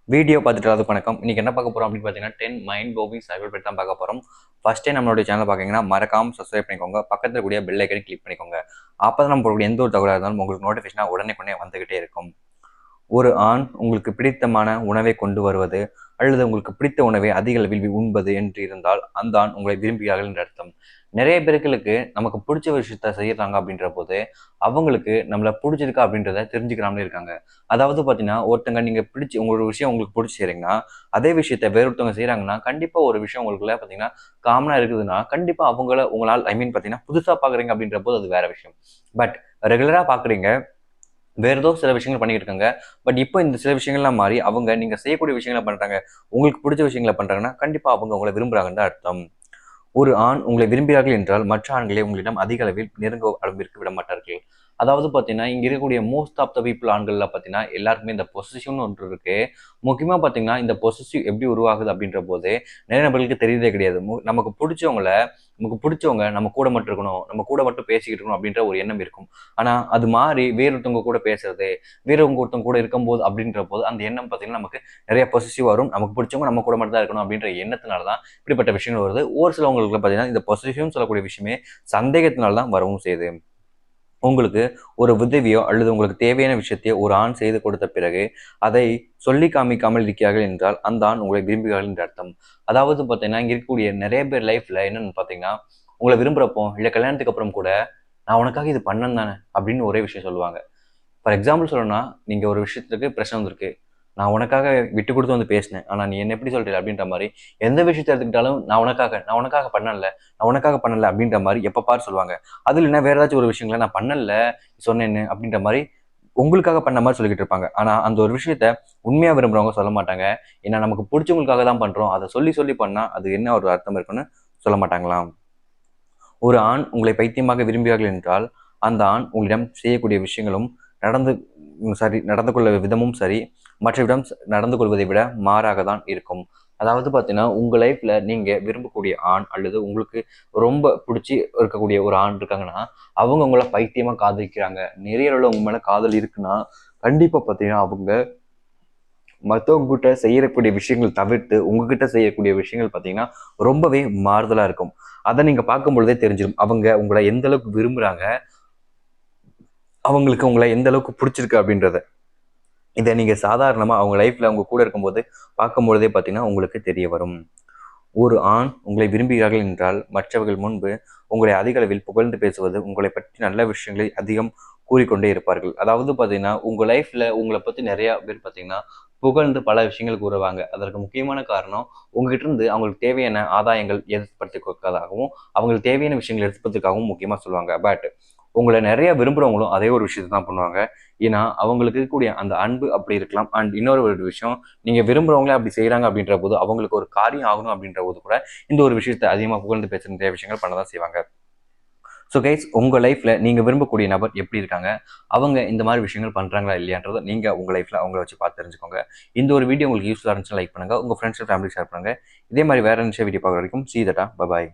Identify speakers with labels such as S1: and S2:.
S1: Video பார்த்துட்டு அது வணக்கம். இன்னைக்கு என்ன பார்க்க போறோம் அப்படின்னு பார்த்தீங்கன்னா 10 மைண்ட் ப்ளோவிங் சர்வைவல் பற்றி தான் பார்க்க போறோம். ஃபர்ஸ்ட் டைம் நம்மளுடைய சேனல் பார்க்கீங்கன்னா மறக்காம சப்ஸ்கிரைப் பண்ணிக்கோங்க. பக்கத்தில் கூடிய பெல் ஐக்கனை கிளிக் பண்ணிக்கோங்க. அப்போ நம்ம போடக்கூடிய எந்த ஒரு தகவலாக இருந்தாலும் உங்களுக்கு நோட்டிஃபிகேஷனாக உடனே வந்துகிட்டே இருக்கும். ஒரு ஆண் உங்களுக்கு பிடித்தமான உணவை கொண்டு வருவது அல்லது உங்களுக்கு பிடித்த உணவை அதிக அளவில் உண்பது என்று இருந்தால் அந்த ஆண் உங்களை விரும்புகிறார்கள் என்று அர்த்தம். நிறைய பேர்களுக்கு நமக்கு பிடிச்ச விஷயத்த செய்யறாங்க அப்படின்ற போது அவங்களுக்கு நம்மள பிடிச்சிருக்கா அப்படின்றத தெரிஞ்சுக்கிறாமலே இருக்காங்க. அதாவது பார்த்தீங்கன்னா ஒருத்தங்க நீங்க பிடிச்சி உங்களோட விஷயம் உங்களுக்கு பிடிச்சி செய்றீங்கன்னா அதே விஷயத்த வேறொருத்தவங்க செய்யறாங்கன்னா கண்டிப்பா ஒரு விஷயம் உங்களுக்குள்ள பார்த்தீங்கன்னா காமனா இருக்குதுன்னா கண்டிப்பா அவங்கள உங்களால் பார்த்தீங்கன்னா புதுசா பாக்குறீங்க அப்படின்ற போது அது வேற விஷயம். பட் ரெகுலரா பாக்குறீங்க, வேற ஏதோ சில விஷயங்கள் பண்ணிட்டு இருக்காங்க. பட் இப்போ இந்த சில விஷயங்கள்லாம் மாறி அவங்க நீங்க செய்யக்கூடிய விஷயங்களை பண்றாங்க, உங்களுக்கு பிடிச்ச விஷயங்களை பண்றாங்கன்னா கண்டிப்பா அவங்க உங்களை விரும்புறாங்கன்னு தான் அர்த்தம். ஒரு ஆண் உங்களை விரும்புகிறார்கள் என்றால் மற்ற ஆண்களை உங்களிடம் அதிக அளவில் நெருங்க அளவிற்கு விட மாட்டார்கள். அதாவது பார்த்தீங்கன்னா இங்க இருக்கக்கூடிய மோஸ்ட் ஆஃப் த பீப்புள் ஆண்கள்ல பார்த்தீங்கன்னா எல்லாருக்குமே இந்த பொசிஷன் ஒன்று இருக்கு. முக்கியமா பார்த்தீங்கன்னா இந்த பொசிசிவ் எப்படி உருவாகுது அப்படின்ற போது நிறைய நபர்களுக்கு தெரியறதே கிடையாது. நமக்கு பிடிச்சவங்க நம்ம கூட மட்டும் இருக்கணும், நம்ம கூட மட்டும் பேசிக்கிட்டு இருக்கணும் அப்படின்ற ஒரு எண்ணம் இருக்கும். ஆனா அது மாறி வேறொருத்தவங்க கூட பேசுறது, ஒருத்தவங்க கூட இருக்கும்போது அப்படின்ற போது அந்த எண்ணம் பார்த்தீங்கன்னா நமக்கு நிறைய பொசிசிவ் வரும். நமக்கு பிடிச்சவங்க நம்ம கூட மட்டும் தான் இருக்கணும் அப்படின்ற எண்ணத்தினால தான் இப்படிப்பட்ட விஷயங்கள் வருது. ஒரு சிலவங்களுக்கு பார்த்தீங்கன்னா இந்த பொசிஷன் சொல்லக்கூடிய விஷயமே சந்தேகத்தினால தான் வரவும் செய்யுது. உங்களுக்கு ஒரு உதவியோ அல்லது உங்களுக்கு தேவையான விஷயத்தையோ ஒரு ஆண் செய்து கொடுத்த பிறகு அதை சொல்லி காமிக்காமல் இருக்கிறார்கள் என்றால் அந்த ஆண் உங்களை விரும்புகிறார்கள் என்று அர்த்தம். அதாவது பார்த்தீங்கன்னா இங்க இருக்கக்கூடிய நிறைய பேர் லைஃப்ல என்னன்னு பார்த்தீங்கன்னா உங்களை விரும்புறப்போ இல்லை கல்யாணத்துக்கு அப்புறம் கூட நான் உனக்காக இது பண்ணேன் தானே அப்படின்னு ஒரே விஷயம் சொல்லுவாங்க. ஃபார் எக்ஸாம்பிள் சொல்லணும்னா நீங்க ஒரு விஷயத்துக்கு பிரச்சனை வந்திருக்கு, நான் உனக்காக விட்டு கொடுத்து வந்து பேசினேன் ஆனா நீ என்ன எப்படி சொல்ற அப்படின்ற மாதிரி எந்த விஷயத்தை எடுத்துக்கிட்டாலும் நான் உனக்காக பண்ணல, அப்படின்ற மாதிரி எப்ப பாரு சொல்லுவாங்க. அது இல்லைன்னா வேற ஏதாச்சும் ஒரு விஷயங்கள நான் பண்ணல சொன்னேன்னு அப்படின்ற மாதிரி உங்களுக்காக பண்ண மாதிரி சொல்லிக்கிட்டு இருப்பாங்க. ஆனா அந்த ஒரு விஷயத்த உண்மையா விரும்புறவங்க சொல்ல மாட்டாங்க. ஏன்னா நமக்கு பிடிச்சவங்களுக்காக தான் பண்றோம், அதை சொல்லி சொல்லி பண்ணா அது என்ன ஒரு அர்த்தம் இருக்குன்னு சொல்ல மாட்டாங்களாம். ஒரு ஆண் உங்களை பைத்தியமாக விரும்புகிறார்கள் என்றால் அந்த ஆண் உங்களிடம் செய்யக்கூடிய விஷயங்களும் நடந்து நடந்து கொள்ள விதமும் சரி மற்றவிடம் நடந்து கொள்வதை விட மாறாக தான் இருக்கும். அதாவது பார்த்தீங்கன்னா உங்க லைஃப்ல நீங்க விரும்பக்கூடிய ஆண் அல்லது உங்களுக்கு ரொம்ப பிடிச்சி இருக்கக்கூடிய ஒரு ஆண் இருக்காங்கன்னா அவங்க உங்களை பைத்தியமா காதலிக்கிறாங்க, நிறைய அளவுல உங்க மேல காதல் இருக்குன்னா கண்டிப்பா பார்த்தீங்கன்னா அவங்க மற்றவங்க கிட்ட செய்யக்கூடிய விஷயங்கள் தவிர்த்து உங்ககிட்ட செய்யக்கூடிய விஷயங்கள் பார்த்தீங்கன்னா ரொம்பவே மாறுதலா இருக்கும். அதை நீங்க பார்க்கும் பொழுதே தெரிஞ்சிடும் அவங்க உங்களை எந்த அளவுக்கு விரும்புறாங்க, அவங்களுக்கு உங்களை எந்த அளவுக்கு பிடிச்சிருக்கு அப்படின்றத. இதை நீங்க சாதாரணமா அவங்க லைஃப்ல அவங்க கூட இருக்கும்போது பார்க்கும் பொழுதே பார்த்தீங்கன்னா உங்களுக்கு தெரிய வரும். ஒரு ஆண் உங்களை விரும்புகிறார்கள் என்றால் மற்றவர்கள் முன்பு உங்களை அதிக அளவில் புகழ்ந்து பேசுவது, உங்களை பற்றி நல்ல விஷயங்களை அதிகம் கூறிக்கொண்டே இருப்பார்கள். அதாவது பார்த்தீங்கன்னா உங்க லைஃப்ல உங்களை பத்தி நிறைய பேர் பார்த்தீங்கன்னா புகழ்ந்து பல விஷயங்கள் கூறுவாங்க. அதற்கு முக்கியமான காரணம் உங்ககிட்ட இருந்து அவங்களுக்கு தேவையான ஆதாயங்கள் ஏற்படுத்திக்காகவும் அவங்களுக்கு தேவையான விஷயங்கள் எடுப்பதற்காகவும் முக்கியமா சொல்லுவாங்க. பட் உங்களை நிறைய விரும்புறவங்களும் அதே ஒரு விஷயத்தை தான் பண்ணுவாங்க. ஏன்னா அவங்களுக்கு இருக்கக்கூடிய அந்த அன்பு அப்படி இருக்கலாம். அண்ட் இன்னொரு ஒரு விஷயம், நீங்க விரும்புறவங்களே அப்படி செய்யறாங்க அப்படின்ற போது அவங்களுக்கு ஒரு காரியம் ஆகணும் அப்படின்ற போது கூட இந்த ஒரு விஷயத்தை அதிகமாக புகழ்ந்து பேசுற நிறைய விஷயங்கள் பண்ணதான் செய்வாங்க. ஸோ கைஸ் உங்க லைஃப்ல நீங்க விரும்பக்கூடிய நபர் எப்படி இருக்காங்க, அவங்க இந்த மாதிரி விஷயங்கள் பண்றாங்களா இல்லையான்றதை நீங்க உங்க லைஃப்ல அவங்கள வச்சு பார்த்து தெரிஞ்சுக்கோங்க. இந்த ஒரு வீடியோ உங்களுக்கு யூஸ்ஃபுல்லா இருந்துச்சுன்னா லைக் பண்ணுங்க, உங்க ஃப்ரெண்ட்ஸ் ஃபேமிலி ஷேர் பண்ணுங்க. இதே மாதிரி வேற நிமிஷம் வீடியோ பார்க்குற வரைக்கும் சீ தட்டா பபாய்.